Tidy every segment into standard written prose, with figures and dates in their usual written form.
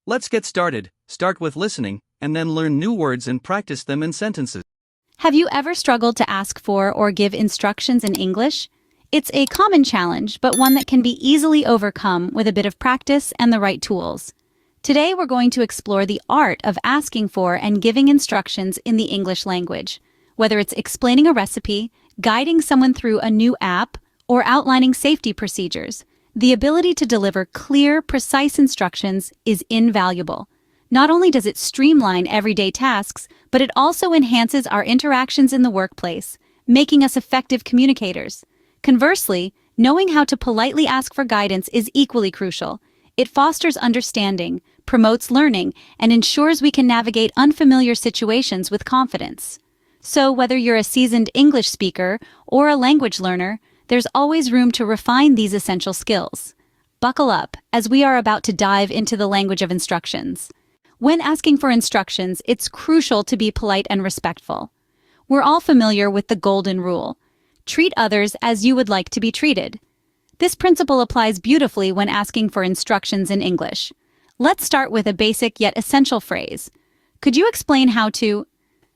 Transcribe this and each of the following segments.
Let's get started. Start with listening, and then learn new words and practice them in sentences. Have you ever struggled to ask for or give instructions in English? It's a common challenge, but one that can be easily overcome with a bit of practice and the right tools. Today, we're going to explore the art of asking for and giving instructions in the English language. Whether it's explaining a recipe, guiding someone through a new app, or outlining safety procedures, the ability to deliver clear, precise instructions is invaluable. Not only does it streamline everyday tasks, but it also enhances our interactions in the workplace, making us effective communicators. Conversely, knowing how to politely ask for guidance is equally crucial. It fosters understanding, promotes learning, and ensures we can navigate unfamiliar situations with confidence. So, whether you're a seasoned English speaker or a language learner, there's always room to refine these essential skills. Buckle up, as we are about to dive into the language of instructions. When asking for instructions, it's crucial to be polite and respectful. We're all familiar with the golden rule: treat others as you would like to be treated. This principle applies beautifully when asking for instructions in English. Let's start with a basic yet essential phrase. Could you explain how to?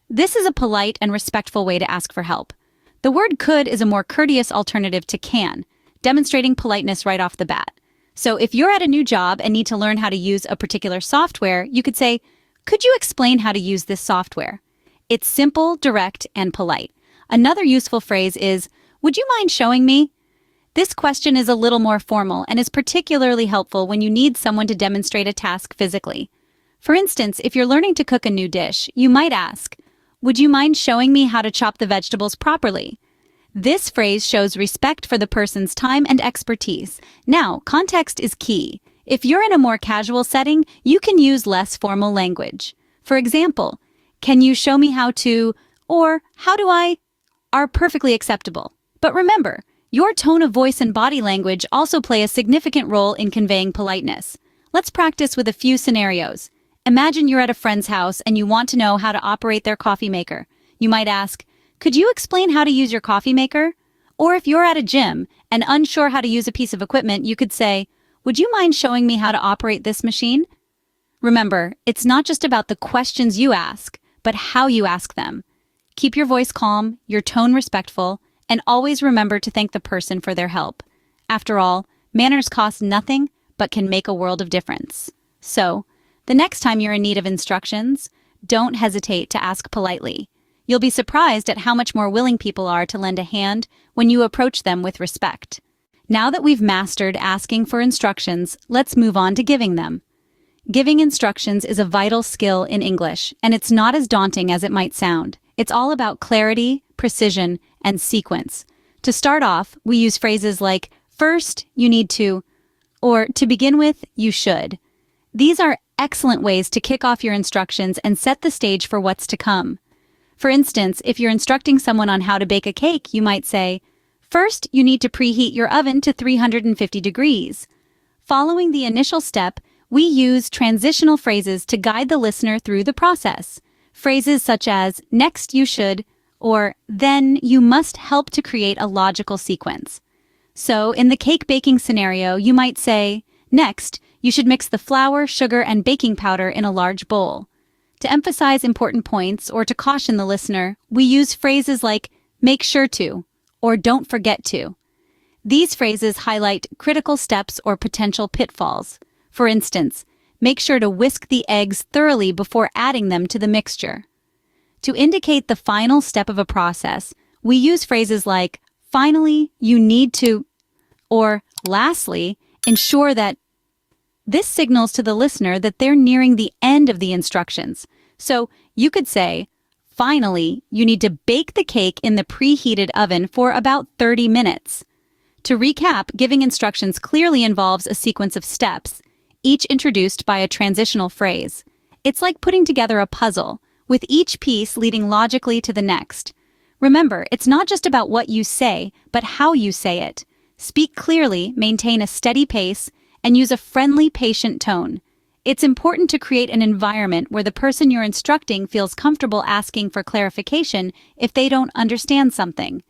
This is a polite and respectful way to ask for help. The word could is a more courteous alternative to can, demonstrating politeness right off the bat. So if you're at a new job and need to learn how to use a particular software, you could say, "Could you explain how to use this software?" It's simple, direct, and polite. Another useful phrase is, "Would you mind showing me?" This question is a little more formal and is particularly helpful when you need someone to demonstrate a task physically. For instance, if you're learning to cook a new dish, you might ask, "Would you mind showing me how to chop the vegetables properly?" This phrase shows respect for the person's time and expertise. Now, context is key. If you're in a more casual setting, you can use less formal language. For example, "Can you show me how to," or "How do I," are perfectly acceptable. But remember, your tone of voice and body language also play a significant role in conveying politeness. Let's practice with a few scenarios. Imagine you're at a friend's house and you want to know how to operate their coffee maker. You might ask, "Could you explain how to use your coffee maker?" Or if you're at a gym and unsure how to use a piece of equipment, you could say, "Would you mind showing me how to operate this machine?" Remember, it's not just about the questions you ask, but how you ask them. Keep your voice calm, your tone respectful, and always remember to thank the person for their help. After all, manners cost nothing, but can make a world of difference. So, the next time you're in need of instructions, don't hesitate to ask politely. You'll be surprised at how much more willing people are to lend a hand when you approach them with respect. Now that we've mastered asking for instructions, let's move on to giving them. Giving instructions is a vital skill in English, and it's not as daunting as it might sound. It's all about clarity, precision, and sequence. To start off, we use phrases like, "First, you need to," or "To begin with, you should." These are excellent ways to kick off your instructions and set the stage for what's to come. For instance, if you're instructing someone on how to bake a cake, you might say, "First, you need to preheat your oven to 350 degrees. Following the initial step, we use transitional phrases to guide the listener through the process. Phrases such as, "Next, you should," or "Then, you must," help to create a logical sequence. So, in the cake baking scenario, you might say, "Next, you should mix the flour, sugar, and baking powder in a large bowl." To emphasize important points or to caution the listener, we use phrases like "make sure to" or "don't forget to." These phrases highlight critical steps or potential pitfalls. For instance, make sure to whisk the eggs thoroughly before adding them to the mixture. To indicate the final step of a process, we use phrases like "finally, you need to," or "lastly, ensure that." This signals to the listener that they're nearing the end of the instructions. So you could say, "Finally, you need to bake the cake in the preheated oven for about 30 minutes. To recap, giving instructions clearly involves a sequence of steps, each introduced by a transitional phrase. It's like putting together a puzzle, with each piece leading logically to the next. Remember, it's not just about what you say, but how you say it. Speak clearly, maintain a steady pace, and use a friendly, patient tone. It's important to create an environment where the person you're instructing feels comfortable asking for clarification if they don't understand something.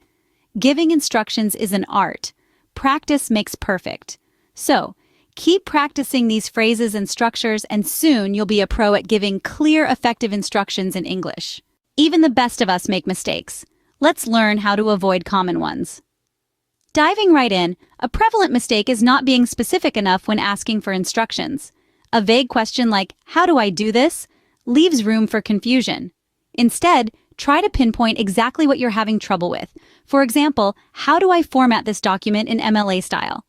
Giving instructions is an art. Practice makes perfect. So, Keep practicing these phrases and structures, and soon you'll be a pro at giving clear, effective instructions in English. Even the best of us make mistakes. Let's learn how to avoid common ones. Diving right in, a prevalent mistake is not being specific enough when asking for instructions. A vague question like, "How do I do this?" leaves room for confusion. Instead, try to pinpoint exactly what you're having trouble with. For example, how do I format this document in MLA style?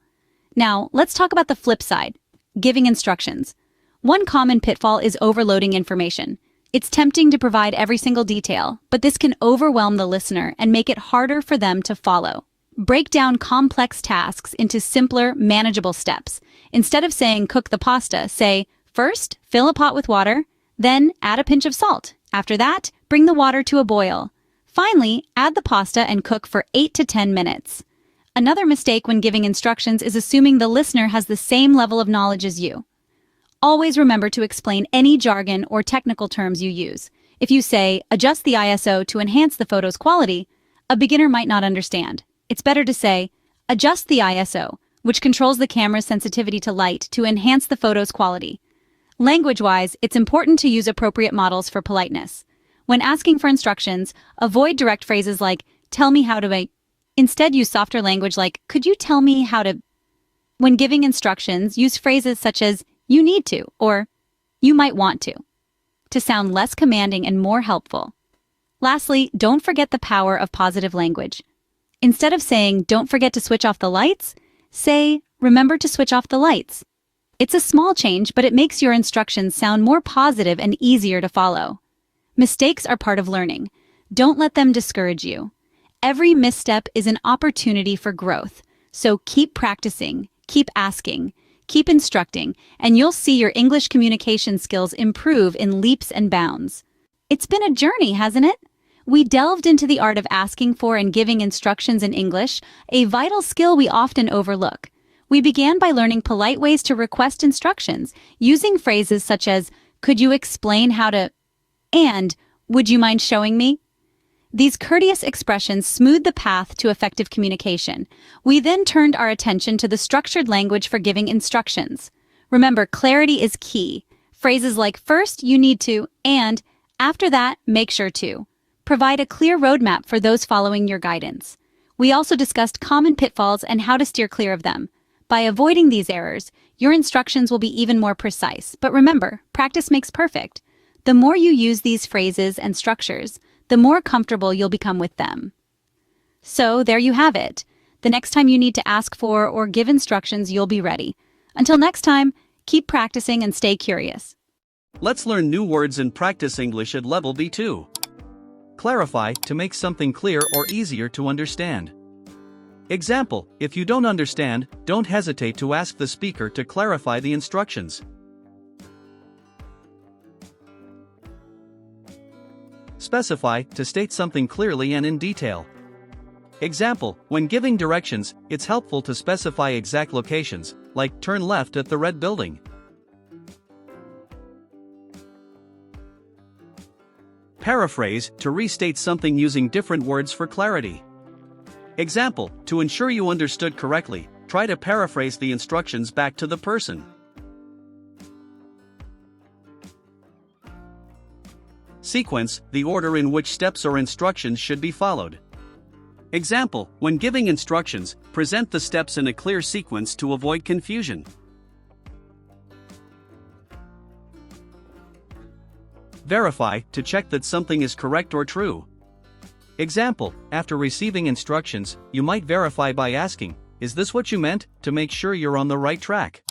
Now, let's talk about the flip side, giving instructions. One common pitfall is overloading information. It's tempting to provide every single detail, but this can overwhelm the listener and make it harder for them to follow. Break down complex tasks into simpler, manageable steps. Instead of saying cook the pasta, say, first, fill a pot with water, then add a pinch of salt. After that, bring the water to a boil. Finally, add the pasta and cook for 8 to 10 minutes. Another mistake when giving instructions is assuming the listener has the same level of knowledge as you. Always remember to explain any jargon or technical terms you use. If you say, adjust the ISO to enhance the photo's quality, a beginner might not understand. It's better to say, adjust the ISO, which controls the camera's sensitivity to light to enhance the photo's quality. Language-wise, it's important to use appropriate models for politeness. When asking for instructions, avoid direct phrases like, tell me how to make. Instead, use softer language like, could you tell me how to. When giving instructions, use phrases such as, you need to, or you might want to sound less commanding and more helpful. Lastly, don't forget the power of positive language. Instead of saying, don't forget to switch off the lights, say, remember to switch off the lights. It's a small change, but it makes your instructions sound more positive and easier to follow. Mistakes are part of learning. Don't let them discourage you. Every misstep is an opportunity for growth, so keep practicing, keep asking, keep instructing, and you'll see your English communication skills improve in leaps and bounds. It's been a journey, hasn't it? We delved into the art of asking for and giving instructions in English, a vital skill we often overlook. We began by learning polite ways to request instructions, using phrases such as, could you explain how to, and would you mind showing me? These courteous expressions smoothed the path to effective communication. We then turned our attention to the structured language for giving instructions. Remember, clarity is key. Phrases like first, you need to, and after that, make sure to provide a clear roadmap for those following your guidance. We also discussed common pitfalls and how to steer clear of them. By avoiding these errors, your instructions will be even more precise. But remember, practice makes perfect. The more you use these phrases and structures, the more comfortable you'll become with them. So there you have it. The next time you need to ask for or give instructions, you'll be ready. Until next time, keep practicing and stay curious. Let's learn new words and practice English at level B2. Clarify, to make something clear or easier to understand. Example, if you don't understand, don't hesitate to ask the speaker to clarify the instructions. Specify, to state something clearly and in detail. Example, when giving directions, it's helpful to specify exact locations, like turn left at the red building. Paraphrase, to restate something using different words for clarity. Example, to ensure you understood correctly, try to paraphrase the instructions back to the person. Sequence, the order in which steps or instructions should be followed. Example, when giving instructions, present the steps in a clear sequence to avoid confusion. Verify, to check that something is correct or true. Example, after receiving instructions, you might verify by asking, is this what you meant, to make sure you're on the right track.